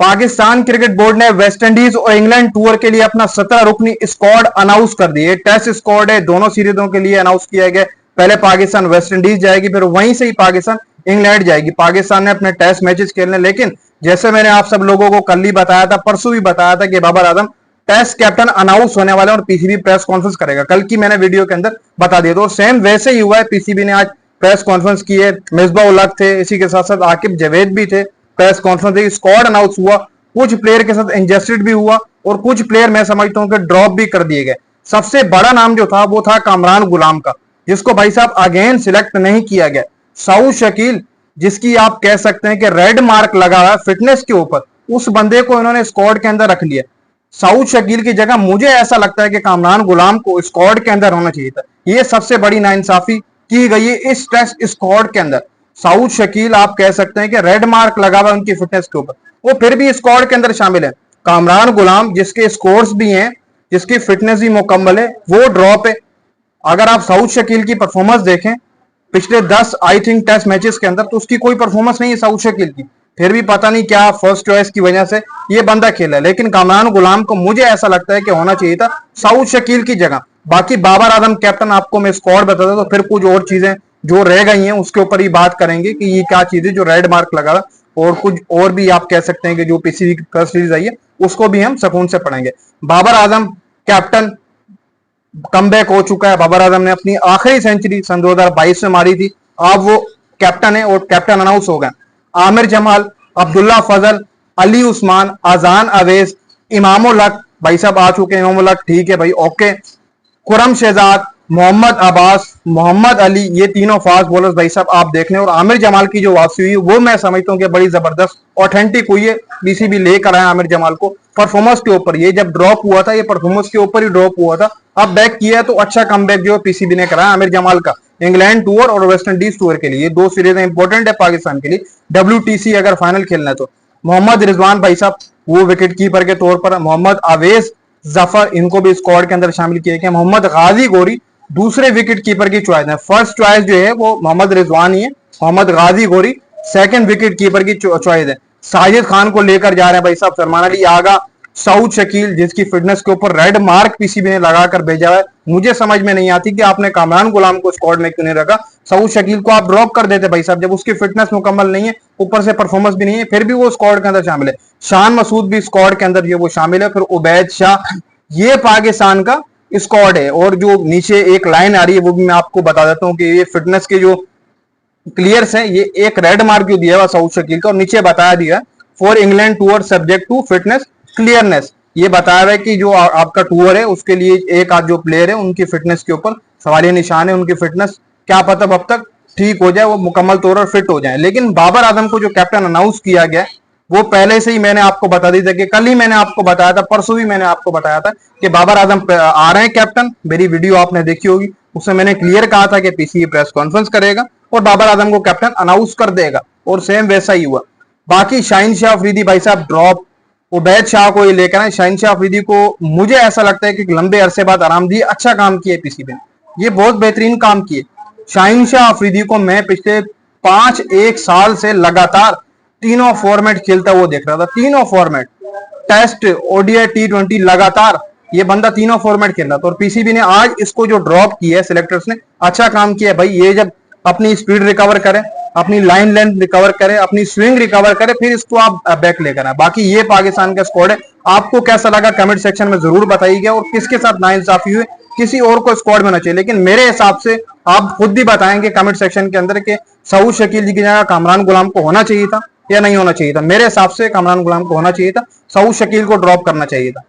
Pakistan cricket board ने West Indies और England tour के लिए अपना 17 रुकनी स्क्वाड अनाउंस कर दिए। टेस्ट स्क्वाड है, दोनों सीरीजों के लिए अनाउंस किया गया। पहले पाकिस्तान वेस्टइंडीज जाएगी, फिर वहीं से ही पाकिस्तान इंग्लैंड जाएगी। पाकिस्तान ने अपने टेस्ट मैचेस खेलने, लेकिन जैसे मैंने आप सब लोगों को कल ही बताया था, परसों भी बताया था कि Babar Azam test captain announce होने वाले और पीसीबी प्रेस कॉन्फ्रेंस करेगा। कल की मैंने वीडियो के अंदर बता दिया, तो सेम वैसे ही हुआ है। पीसीबी ने आज प्रेस कॉन्फ्रेंस की है, मिसबा उल हक थे, इसी के साथ साथ आकिब जावेद भी थे। प्रेस कॉन्फ्रेंस स्क्वाड अनाउंस हुआ, कुछ प्लेयर के साथ इंजस्टेड भी हुआ और कुछ प्लेयर मैं समझता हूं कि ड्रॉप भी कर दिए गए। सबसे बड़ा नाम जो था वो था कामरान गुलाम का, जिसको भाई साहब अगेन सिलेक्ट नहीं किया गया। सऊद शकील, जिसकी आप कह सकते हैं कि रेड मार्क लगा हुआ है फिटनेस के ऊपर, उस बंदे को इन्होंने स्क्वाड के अंदर रख लिया। सऊद शकील की जगह मुझे ऐसा लगता है कि कामरान गुलाम को स्क्वाड के अंदर होना चाहिए था। यह सबसे बड़ी नाइंसाफी की गई है इस टेस्ट स्क्वाड के अंदर। सऊद शकील आप कह सकते हैं कि रेड मार्क लगा हुआ है उनकी फिटनेस के ऊपर, वो फिर भी स्क्वाड के अंदर शामिल है। कामरान गुलाम, जिसके स्कोर्स भी हैं, जिसकी फिटनेस भी मुकम्मल है, वो ड्रॉप है। अगर आप सऊद शकील की परफॉर्मेंस देखें पिछले 10 आई थिंक टेस्ट मैचेस के अंदर, तो उसकी कोई परफॉर्मेंस नहीं है सऊद शकील की। फिर भी पता नहीं क्या फर्स्ट चॉइस की वजह से ये बंदा खेला है, लेकिन कामरान गुलाम को मुझे ऐसा लगता है कि होना चाहिए था सऊद शकील की जगह। बाकी बाबर आजम कैप्टन आपको मैं स्क्वाड बताता, तो फिर कुछ और चीजें जो रह गई हैं उसके ऊपर ही बात करेंगे कि ये क्या चीज है जो रेड मार्क लगा, और कुछ और भी आप कह सकते हैं कि जो पीसीबी की फर्स्ट सीरीज आई है उसको भी हम सुकून से पढ़ेंगे। बाबर आजम कैप्टन कमबैक हो चुका है। बाबर आजम ने अपनी आखिरी सेंचुरी सन 2022 में मारी थी। अब वो कैप्टन है और कैप्टन अनाउंस हो गए। आमिर जमाल, अब्दुल्ला फजल, अली उस्मान, अजान अवेज, इमाम उल हक भाई साहब आ चुके हैं। इमाम उल हक ठीक है भाई, ओके। खुरम शहजाद, मोहम्मद अब्बास, मोहम्मद अली, ये तीनों फास्ट बॉलर्स भाई साहब आप देख लें। और आमिर जमाल की जो वापसी हुई वो मैं समझता हूँ कि बड़ी जबरदस्त ऑथेंटिक हुई है। पीसीबी लेकर आया आमिर जमाल को परफॉर्मेंस के ऊपर। ये जब ड्रॉप हुआ था, ये परफॉर्मेंस के ऊपर ही ड्रॉप हुआ था, अब बैक किया है, तो अच्छा कमबैक जो पीसीबी ने कराया आमिर जमाल का इंग्लैंड टूर और वेस्ट इंडीज टूर के लिए। दो सीरीज इंपॉर्टेंट है पाकिस्तान के लिए, WTC अगर फाइनल खेलना है तो। मोहम्मद रिजवान भाई साहब वो विकेट कीपर के तौर पर, मोहम्मद आवेज जफर, इनको भी स्क्वाड के अंदर शामिल किया गया। मोहम्मद गाजी गोरी दूसरे विकेट कीपर की चॉइस है। फर्स्ट चॉइस जो है वो मोहम्मद रिजवान ही है, मोहम्मद गाजी गोरी सेकंड विकेट कीपर की चॉइस है। साजिद खान को लेकर जा रहे हैं भाई साहब सलमान अली आगा। सऊद शकील, जिसकी फिटनेस के ऊपर रेड मार्क पीसीबी ने लगाकर भेजा है। मुझे समझ में नहीं आती कि आपने कामरान गुलाम को स्क्वाड में क्यों नहीं रखा। सऊद शकील को आप ड्रॉप कर देते भाई साहब, जब उसकी फिटनेस मुकम्मल नहीं है, ऊपर से परफॉर्मेंस भी नहीं है, फिर भी वो स्क्वाड के अंदर शामिल है। शान मसूद भी स्क्वाड के अंदर वो शामिल है। फिर उबैद शाह, ये पाकिस्तान का स्क्वाड है। और जो नीचे एक लाइन आ रही है वो भी मैं आपको बता देता हूँ कि ये फिटनेस के जो प्लेयर्स हैं, ये एक रेड मार्क जो दिया हुआ सऊद शकील का, और नीचे बताया दिया for England tour subject to fitness clearance. ये बताया हुआ है कि जो आपका टूर है उसके लिए एक आध जो प्लेयर है उनकी फिटनेस के ऊपर सवालिया निशान है। उनकी फिटनेस क्या पता अब तक ठीक हो जाए, वो मुकम्मल तौर पर फिट हो जाए। लेकिन बाबर आजम को जो कैप्टन अनाउंस किया गया वो पहले से ही मैंने आपको बता दी थी, कि कल ही मैंने आपको बताया था, परसों भी मैंने आपको बताया था कि बाबर आजम आ रहे हैं कैप्टन। मेरी वीडियो आपने देखी होगी, उसमें मैंने क्लियर कहा था कि पीसीबी प्रेस कॉन्फ्रेंस करेगा और बाबर आजम को कैप्टन अनाउंस कर देगा, और सेम वैसा ही हुआ। बाकी शाहीन शाह अफरीदी भाई साहब ड्रॉप, उबैद शाह को ये लेकर आए। शाहीन शाह अफरीदी को मुझे ऐसा लगता है कि लंबे अरसे बाद आराम दिए, अच्छा काम किया पीसीबी ने, ये बहुत बेहतरीन काम किए। शाहीन शाह अफरीदी को मैं पिछले 1 साल से लगातार तीनों फॉर्मेट खेलता हुआ देख रहा था। तीनों फॉर्मेट, टेस्ट, ODI, T20 लगातार ये बंदा तीनों फॉर्मेट खेल रहा था। और पीसीबी ने आज इसको जो ड्रॉप किया है, सिलेक्टर्स ने अच्छा काम किया भाई। ये जब अपनी स्पीड रिकवर करे, अपनी लाइन लेंथ रिकवर करे, अपनी स्विंग रिकवर करे, फिर इसको आप बैक लेकर आए। बाकी ये पाकिस्तान का स्क्वाड है। आपको कैसा लगा कमेंट सेक्शन में जरूर बताइएगा, और किसके साथ नाइंसाफी हुई, किसी और को स्क्वाड में होना चाहिए। लेकिन मेरे हिसाब से आप खुद भी बताएंगे कमेंट सेक्शन के अंदर कि सऊद शकील जी की जगह कामरान गुलाम को होना चाहिए था या नहीं होना चाहिए था। मेरे हिसाब से कामरान गुलाम को होना चाहिए था, सऊद शकील को ड्रॉप करना चाहिए था।